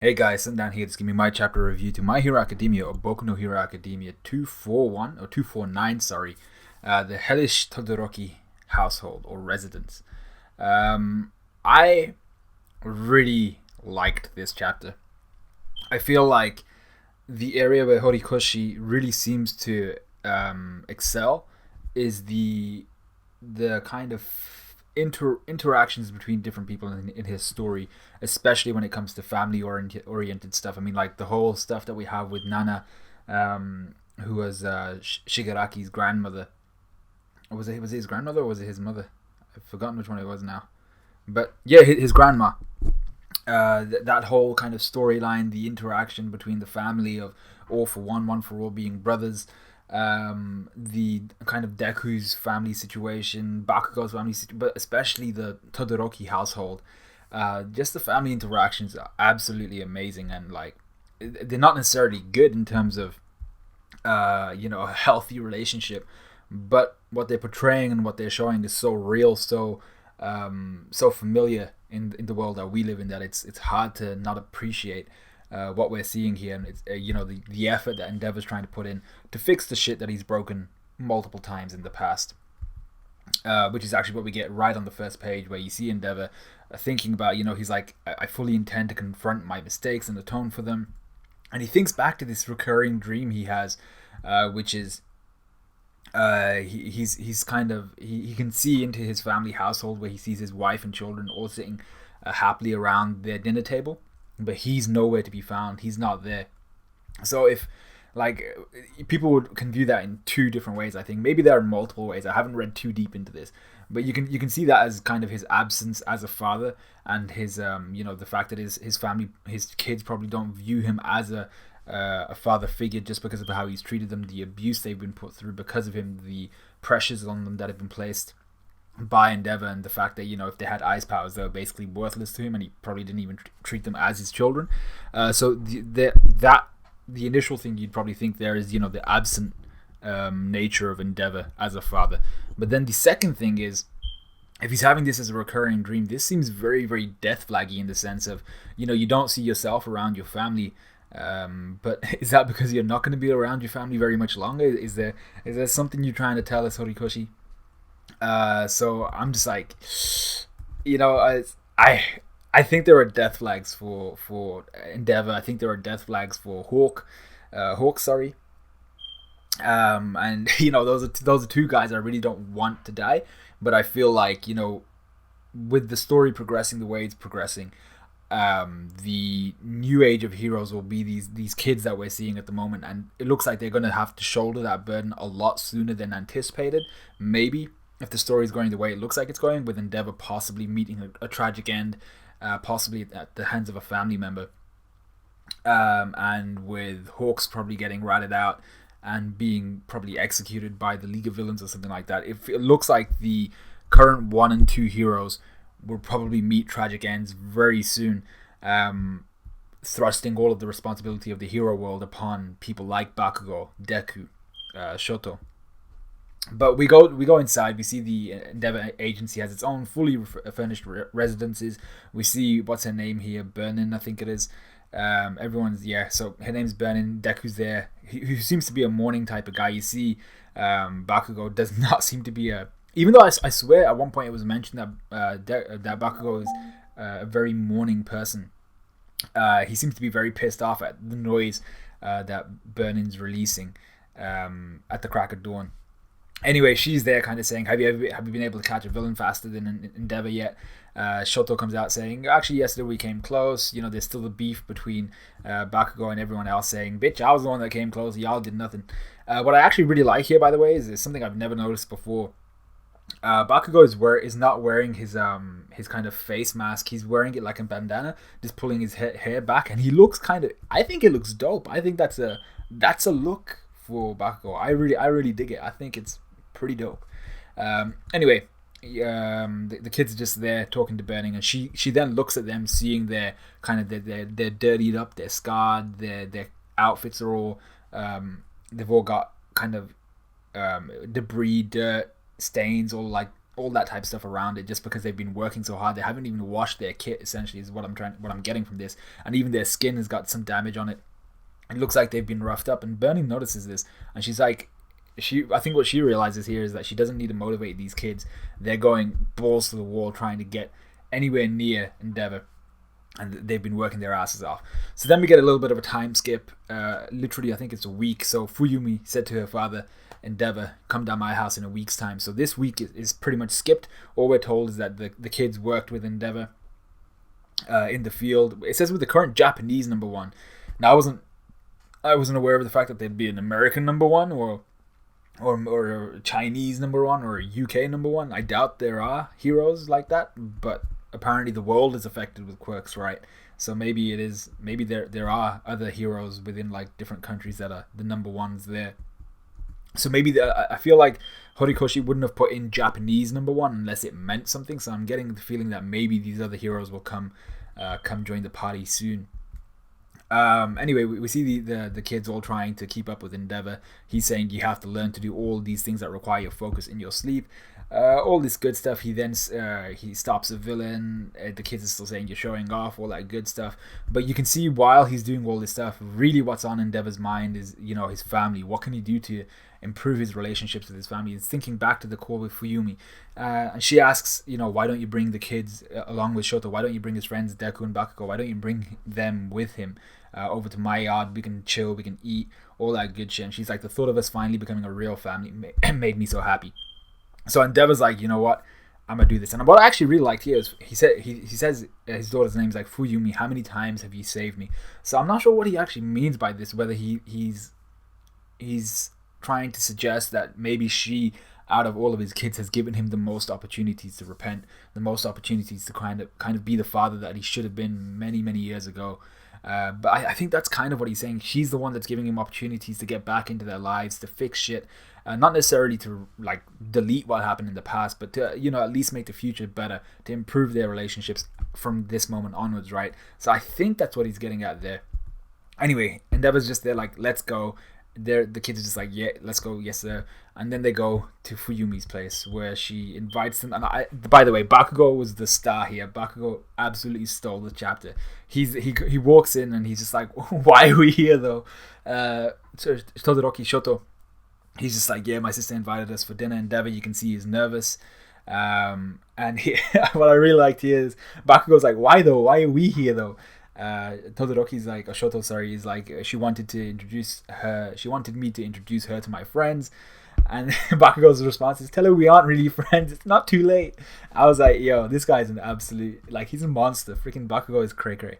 Hey guys, sitting down here to give me my chapter review to My Hero Academia or Boku no Hero Academia 241 or 249, sorry. The Hellish Todoroki household or residence. I really liked this chapter. I feel like the area where Horikoshi really seems to excel is the kind of interactions between different people in his story, especially when it comes to family oriented stuff. I mean, like the whole stuff that we have with Nana, who was Shigaraki's grandmother. Was it his grandmother or was it his mother? I've forgotten which one it was now. But yeah, his grandma. That whole kind of storyline, the interaction between the family of all for one, one for all being brothers, the kind of Deku's family situation, Bakugo's family situation, but especially the Todoroki household. Just the family interactions are absolutely amazing, and like they're not necessarily good in terms of a healthy relationship, but what they're portraying and what they're showing is so real, so familiar in the world that we live in, that it's hard to not appreciate what we're seeing here, and it's the effort that Endeavor's trying to put in to fix the shit that he's broken multiple times in the past. Which is actually what we get right on the first page, where you see Endeavor thinking about, he's like, I fully intend to confront my mistakes and atone for them. And he thinks back to this recurring dream he has, which is he's kind of he can see into his family household where he sees his wife and children all sitting happily around their dinner table, but he's nowhere to be found. He's not there. So if like people can view that in two different ways. I think maybe there are multiple ways. I haven't read too deep into this, but you can see that as kind of his absence as a father, and his the fact that his family, his kids probably don't view him as a father figure just because of how he's treated them, the abuse they've been put through because of him, the pressures on them that have been placed by Endeavor, and the fact that if they had ice powers, they were basically worthless to him, and he probably didn't even treat them as his children. So the initial thing you'd probably think there is the absent nature of Endeavor as a father. But then the second thing is, if he's having this as a recurring dream, this seems very, very death flaggy in the sense of, you don't see yourself around your family. But is that because you're not going to be around your family very much longer? Is there something you're trying to tell us, Horikoshi? So I'm just like, I I think there are death flags for Endeavor. I think there are death flags for Hawk. Sorry. And those are two guys I really don't want to die, but I feel like with the story progressing the way it's progressing, the new age of heroes will be these kids that we're seeing at the moment, and it looks like they're going to have to shoulder that burden a lot sooner than anticipated. Maybe if the story is going the way it looks like it's going, with Endeavor possibly meeting a tragic end, possibly at the hands of a family member, and with Hawks probably getting ratted out and being probably executed by the League of Villains or something like that. If it looks like the current 1 and 2 heroes will probably meet tragic ends very soon, thrusting all of the responsibility of the hero world upon people like Bakugo, Deku, Shoto. But we go inside. We see the Endeavor agency has its own fully furnished residences. We see what's her name here, Burnin, I think it is. Everyone's so her name's Burnin. Deku's there. Who seems to be a morning type of guy. You see, Bakugo does not seem to be a. Even though I swear at one point it was mentioned that Bakugo is a very morning person. He seems to be very pissed off at the noise that Burnin's releasing at the crack of dawn. Anyway, she's there kind of saying, have you been able to catch a villain faster than Endeavor yet? Shoto comes out saying, actually, yesterday we came close. There's still the beef between Bakugo and everyone else, saying, bitch, I was the one that came close. Y'all did nothing. What I actually really like here, by the way, is something I've never noticed before. Bakugo is not wearing his kind of face mask. He's wearing it like a bandana, just pulling his hair back, and he looks kind of. I think it looks dope. I think that's a look for Bakugo. I really dig it. I think it's pretty dope. Anyway, the kids are just there talking to Burning, and she then looks at them, seeing their kind of they're dirtied up, they're scarred, their outfits are all they've all got kind of debris, dirt, stains, all all that type of stuff around it, just because they've been working so hard. They haven't even washed their kit, essentially, is what I'm getting from this. And even their skin has got some damage on it. It looks like they've been roughed up, and Bernie notices this, and she's like, I think what she realizes here is that she doesn't need to motivate these kids. They're going balls to the wall trying to get anywhere near Endeavor, and they've been working their asses off. So then we get a little bit of a time skip. Literally, I think it's a week. So Fuyumi said to her father, Endeavor, come down my house in a week's time. So this week is pretty much skipped. All we're told is that the kids worked with Endeavor in the field. It says with the current Japanese number one. Now I wasn't aware of the fact that there'd be an American number one or a Chinese number one or a UK number one. I doubt there are heroes like that, but apparently the world is affected with quirks, right? So maybe there are other heroes within like different countries that are the number ones there. So maybe I feel like Horikoshi wouldn't have put in Japanese number one unless it meant something. So I'm getting the feeling that maybe these other heroes will come join the party soon. Anyway, we see the kids all trying to keep up with Endeavor. He's saying you have to learn to do all these things that require your focus in your sleep. All this good stuff. He then he stops a villain. The kids are still saying you're showing off, all that good stuff. But you can see while he's doing all this stuff, really what's on Endeavor's mind is, his family. What can he do to improve his relationships with his family? He's thinking back to the call with Fuyumi. And she asks, why don't you bring the kids along with Shoto? Why don't you bring his friends Deku and Bakugo? Why don't you bring them with him over to my yard? We can chill, we can eat, all that good shit. And she's like, the thought of us finally becoming a real family made me so happy. So Endeavor's like, you know what? I'm gonna do this. And what I actually really liked here is he says his daughter's name's like Fuyumi. How many times have you saved me? So I'm not sure what he actually means by this. Whether he's trying to suggest that maybe she, out of all of his kids, has given him the most opportunities to repent, the most opportunities to kind of be the father that he should have been many, many years ago. But I think that's kind of what he's saying. She's the one that's giving him opportunities to get back into their lives, to fix shit. Not necessarily to like delete what happened in the past, but to at least make the future better, to improve their relationships from this moment onwards, right? So I think that's what he's getting at there. Anyway, Endeavor's just there like, let's go. The kids are just like, yeah, let's go, yes sir. And then they go to Fuyumi's place where she invites them. And by the way, Bakugo was the star here. Bakugo absolutely stole the chapter. He walks in and he's just like, why are we here though? Todoroki Shoto, he's just like, yeah, my sister invited us for dinner. Endeavor, you can see he's nervous. And what I really liked here is Bakugo's like, why though? Why are we here though? Todoroki's like, Shoto, sorry, is like, she wanted me to introduce her to my friends. And Bakugo's response is, tell her we aren't really friends, it's not too late. I was like, yo, this guy's an absolute, like, he's a monster. Freaking Bakugo is cray cray.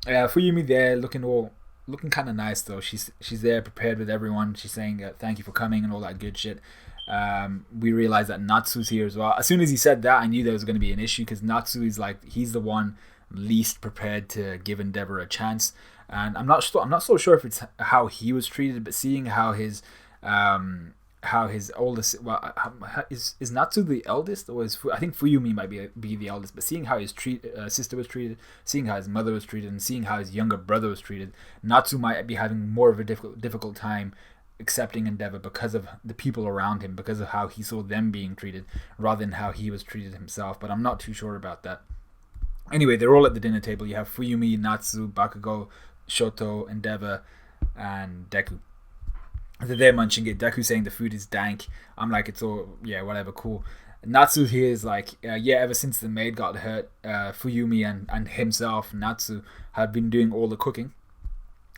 Fuyumi there looking kind of nice though. She's there prepared with everyone. She's saying thank you for coming and all that good shit. We realize that Natsu's here as well. As soon as he said that, I knew there was going to be an issue, because Natsu is like, he's the one least prepared to give Endeavor a chance. And I'm not so sure if it's how he was treated, but seeing how his oldest, is Natsu the eldest, or I think Fuyumi might be the eldest, but seeing how his sister was treated, seeing how his mother was treated, and seeing how his younger brother was treated, Natsu might be having more of a difficult time accepting Endeavor because of the people around him, because of how he saw them being treated rather than how he was treated himself. But I'm not too sure about that. Anyway, they're all at the dinner table. You have Fuyumi, Natsu, Bakugo, Shoto, Endeavor, and Deku. They're munching it. Deku saying the food is dank. I'm like, it's all, yeah, whatever, cool. Natsu here is like, yeah, ever since the maid got hurt, Fuyumi and himself, Natsu, have been doing all the cooking.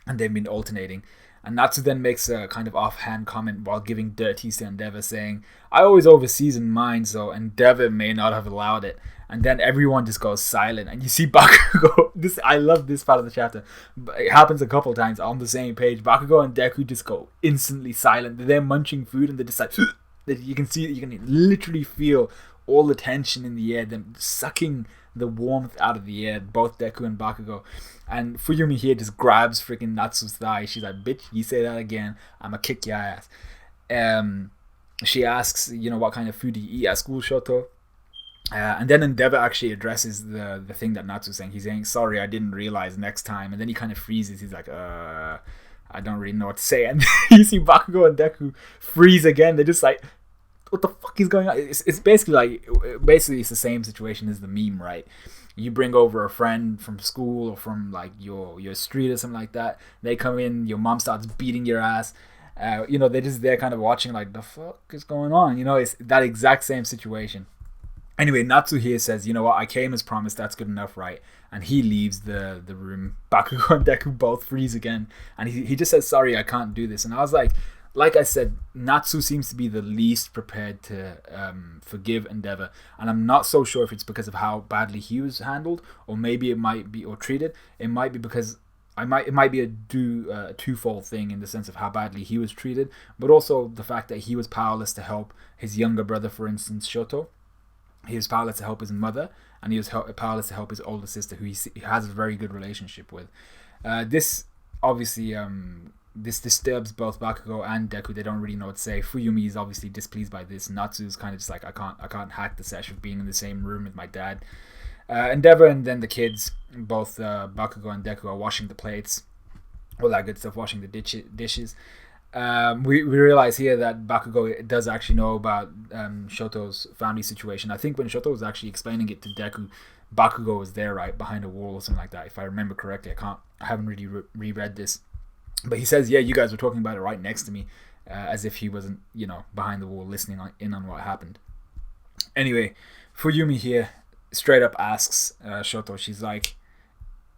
And they've been alternating. And Natsu then makes a kind of offhand comment while giving dirties to Endeavor, saying, I always overseason mine, so Endeavor may not have allowed it. And then everyone just goes silent. And you see Bakugo, I love this part of the chapter. It happens a couple times on the same page. Bakugo and Deku just go instantly silent. They're munching food and they're just like, you can literally feel all the tension in the air, them sucking the warmth out of the air, both Deku and Bakugo. And Fuyumi here just grabs freaking Natsu's thigh. She's like, bitch, you say that again, I'ma kick your ass. She asks, what kind of food do you eat at school, Shoto? And then Endeavor actually addresses the thing that Natsu's saying. He's saying, sorry, I didn't realize, next time. And then he kind of freezes. He's like, I don't really know what to say. And you see Bakugo and Deku freeze again. They're just like, what the fuck is going on? It's basically it's the same situation as the meme, right? You bring over a friend from school or from like your street or something like that. They come in, your mom starts beating your ass. They're just there kind of watching like, the fuck is going on? It's that exact same situation. Anyway, Natsu here says, you know what, I came as promised, that's good enough, right? And he leaves the room. Bakugo and Deku both freeze again. And he just says, sorry, I can't do this. And I was like I said, Natsu seems to be the least prepared to forgive Endeavor. And I'm not so sure if it's because of how badly he was handled, or maybe it might be, or treated. It might be because it might be a twofold thing in the sense of how badly he was treated, but also the fact that he was powerless to help his younger brother, for instance, Shoto. He was powerless to help his mother, and he was powerless to help his older sister, who he has a very good relationship with. This obviously this disturbs both Bakugo and Deku. They don't really know what to say. Fuyumi is obviously displeased by this. Natsu's kind of just like, I can't hack the sesh of being in the same room with my dad. Endeavor and then the kids, both Bakugo and Deku, are washing the plates, all that good stuff, washing the dishes. We realize here that Bakugo does actually know about Shoto's family situation. I think when Shoto was actually explaining it to Deku, Bakugo was there, right, behind a wall or something like that, if I remember correctly. I haven't really reread this, but he says, yeah, you guys were talking about it right next to me, as if he wasn't, behind the wall listening in on what happened. Anyway, Fuyumi here straight up asks Shoto, she's like,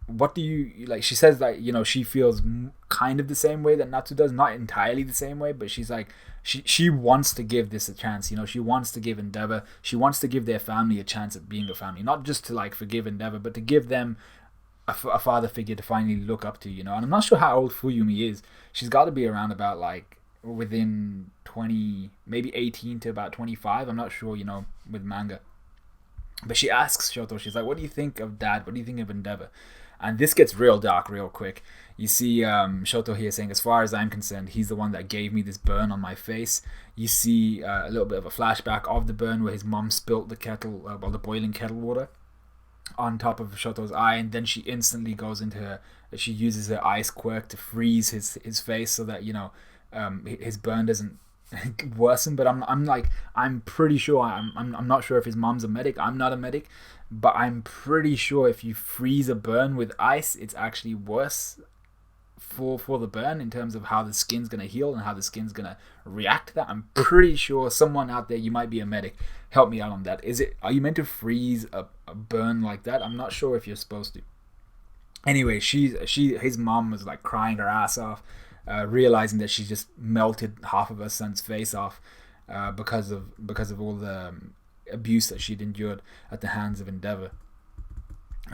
what do you like? She says that she feels kind of the same way that Natsu does, not entirely the same way, but she's like, she wants to give this a chance. She wants to give Endeavor, she wants to give their family a chance at being a family, not just to like forgive Endeavor, but to give them a father figure to finally look up to. And I'm not sure how old Fuyumi is. She's got to be around about like within 20, maybe 18 to about 25. I'm not sure, with manga. But she asks Shoto, she's like, what do you think of Dad? What do you think of Endeavor? And this gets real dark real quick. You see Shoto here saying, as far as I'm concerned, he's the one that gave me this burn on my face. You see a little bit of a flashback of the burn where his mom spilt the the boiling kettle water on top of Shoto's eye, and then she instantly goes into she uses her ice quirk to freeze his face so that his burn doesn't worsen. But I'm pretty sure, I'm not sure if his mom's a medic. I'm not a medic, but I'm pretty sure if you freeze a burn with ice, it's actually worse for the burn in terms of how the skin's gonna heal and how the skin's gonna react to that. I'm pretty sure someone out there, you might be a medic, help me out on that. Are you meant to freeze a burn like that? I'm not sure if you're supposed to. Anyway, his mom was like crying her ass off, realizing that she just melted half of her son's face off because of all the abuse that she'd endured at the hands of Endeavor.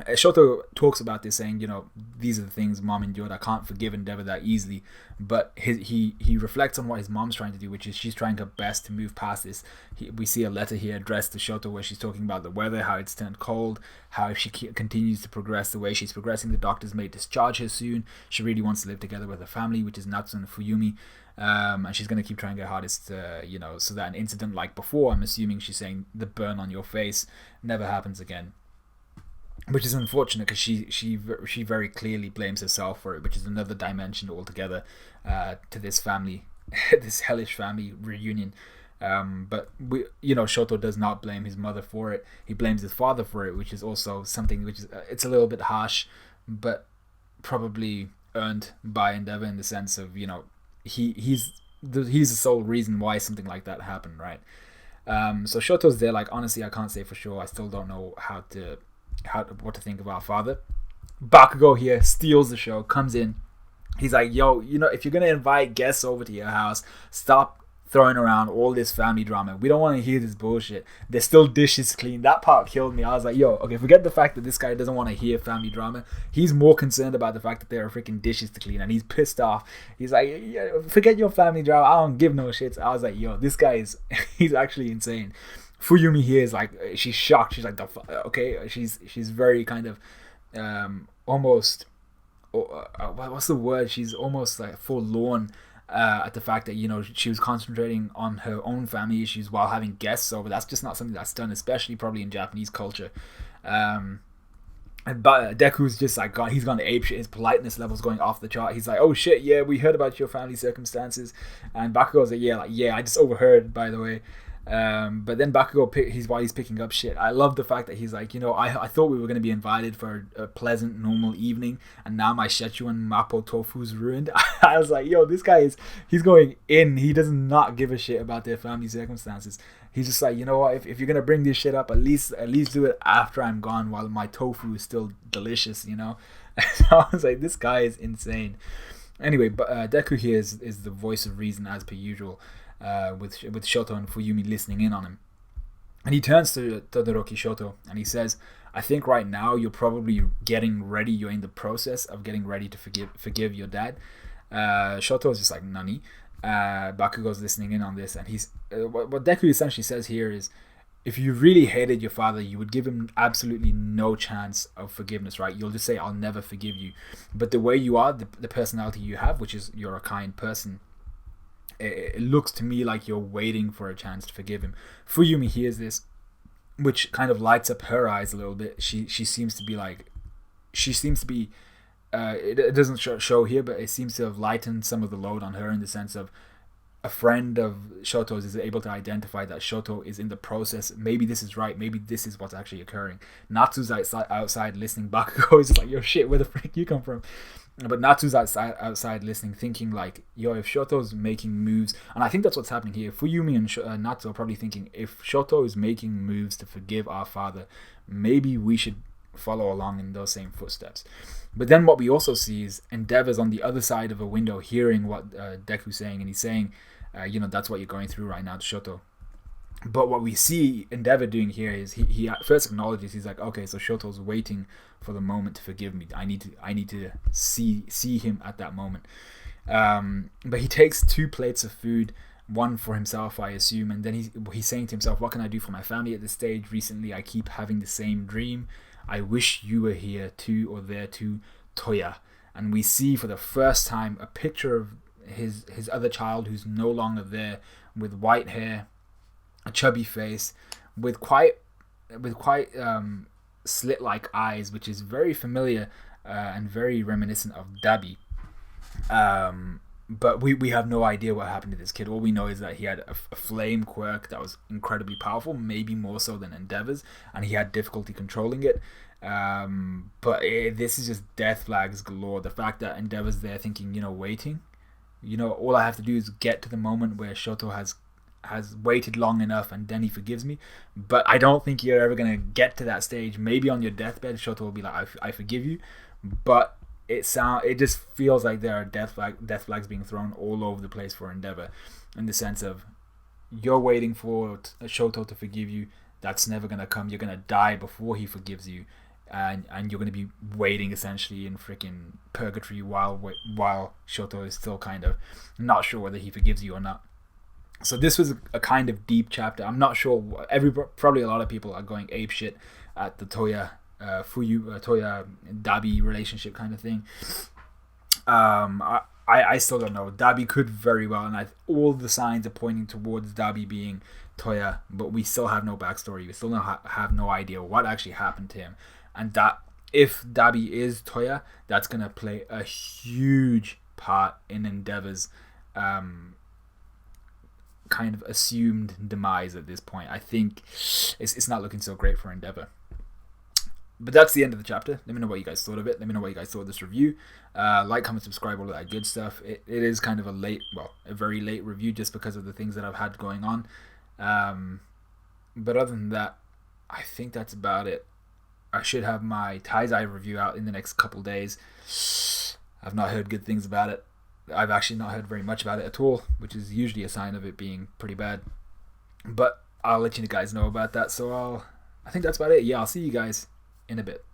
Shoto talks about this, saying, these are the things mom endured. I can't forgive Endeavor that easily. But he reflects on what his mom's trying to do, which is she's trying her best to move past this. We see a letter here addressed to Shoto where she's talking about the weather, how it's turned cold, how if she continues to progress the way she's progressing, the doctors may discharge her soon. She really wants to live together with her family, which is Natsu and Fuyumi. And she's going to keep trying her hardest, so that an incident like before, I'm assuming she's saying the burn on your face, never happens again. Which is unfortunate because she very clearly blames herself for it, which is another dimension altogether to this family, this hellish family reunion. But Shoto does not blame his mother for it. He blames his father for it, which is also something which is it's a little bit harsh, but probably earned by Endeavor in the sense of he's the sole reason why something like that happened, right? So Shoto's there like, honestly, I can't say for sure. I still don't know what to think of our father. Bakugo here steals the show, comes in. He's like, yo, if you're gonna invite guests over to your house, stop throwing around all this family drama. We don't want to hear this bullshit. There's still dishes clean. That part killed me. I was like, yo, okay, forget the fact that this guy doesn't want to hear family drama. He's more concerned about the fact that there are freaking dishes to clean, and he's pissed off. He's like, yeah, forget your family drama. I don't give no shits. I was like, yo, this guy is he's actually insane. Fuyumi here is like, she's shocked. She's like, okay. She's very kind of almost, what's the word? She's almost like forlorn at the fact that she was concentrating on her own family issues while having guests over. That's just not something that's done, especially probably in Japanese culture. But Deku's just like he's gone to ape shit. His politeness level's going off the chart. He's like, oh shit, yeah, we heard about your family circumstances. And Bakugo's like, yeah, I just overheard, by the way. But then Bakugo, while he's picking up shit, I love the fact that he's like, I thought we were going to be invited for a pleasant, normal evening, and now my Szechuan Mapo tofu's ruined. I was like, yo, this guy he's going in. He does not give a shit about their family circumstances. He's just like, you know what, if you're going to bring this shit up, at least do it after I'm gone while my tofu is still delicious, So I was like, this guy is insane. Anyway, but Deku here is the voice of reason as per usual. With Shoto and Fuyumi listening in on him. And he turns to Todoroki Shoto and he says, I think right now you're probably getting ready, you're in the process of getting ready to forgive your dad. Shoto is just like, nani? Bakugo's listening in on this, and he's what Deku essentially says here is, if you really hated your father, you would give him absolutely no chance of forgiveness, right? You'll just say, I'll never forgive you. But the way you are, the personality you have, which is you're a kind person, it looks to me like you're waiting for a chance to forgive him. Fuyumi hears this, which kind of lights up her eyes a little bit. She seems to be it doesn't show here, but it seems to have lightened some of the load on her, in the sense of a friend of Shoto's is able to identify that Shoto is in the process. Maybe this is right. Maybe this is what's actually occurring. Natsu's outside listening. Bakugo is like, yo, shit, where the frick you come from? But Natsu's outside listening, thinking like, yo, if Shoto's making moves, and I think that's what's happening here. Fuyumi and Natsu are probably thinking, if Shoto is making moves to forgive our father, maybe we should follow along in those same footsteps. But then what we also see is Endeavor's on the other side of a window, hearing what Deku's saying, and he's saying, that's what you're going through right now to Shoto. But what we see Endeavor doing here is he first acknowledges, he's like, okay, so Shoto's waiting for the moment to forgive me. I need to see him at that moment. But he takes 2 plates of food, one for himself, I assume, and then he's saying to himself, what can I do for my family at this stage? Recently, I keep having the same dream. I wish you were here too, or there too, Toya. And we see for the first time a picture of his other child who's no longer there, with white hair, a chubby face, with quite slit-like eyes, which is very familiar and very reminiscent of Dabi. But we have no idea what happened to this kid. All we know is that he had a flame quirk that was incredibly powerful, maybe more so than Endeavor's, and he had difficulty controlling it. But this is just death flags galore. The fact that Endeavor's there thinking, waiting. All I have to do is get to the moment where Shoto has waited long enough and then he forgives me. But I don't think you're ever going to get to that stage. Maybe on your deathbed, Shoto will be like, I forgive you. But it just feels like there are death flags being thrown all over the place for Endeavor, in the sense of, you're waiting for Shoto to forgive you. That's never going to come. You're going to die before he forgives you. And you're going to be waiting essentially in freaking purgatory while Shoto is still kind of not sure whether he forgives you or not. So this was a kind of deep chapter. I'm not sure. Probably a lot of people are going ape shit at the Toya Dabi relationship kind of thing. I still don't know. Dabi could very well, and all the signs are pointing towards Dabi being Toya, but we still have no backstory. We still have no idea what actually happened to him. And that if Dabi is Toya, that's going to play a huge part in Endeavor's kind of assumed demise at this point. I think it's not looking so great for Endeavor. But that's the end of the chapter. Let me know what you guys thought of it. Let me know what you guys thought of this review. Like, comment, subscribe, all of that good stuff. It is kind of a very late review just because of the things that I've had going on. But other than that, I think that's about it. I should have my Taizai review out in the next couple days. I've not heard good things about it. I've actually not heard very much about it at all, which is usually a sign of it being pretty bad. But I'll let you guys know about that. So I think that's about it. Yeah, I'll see you guys in a bit.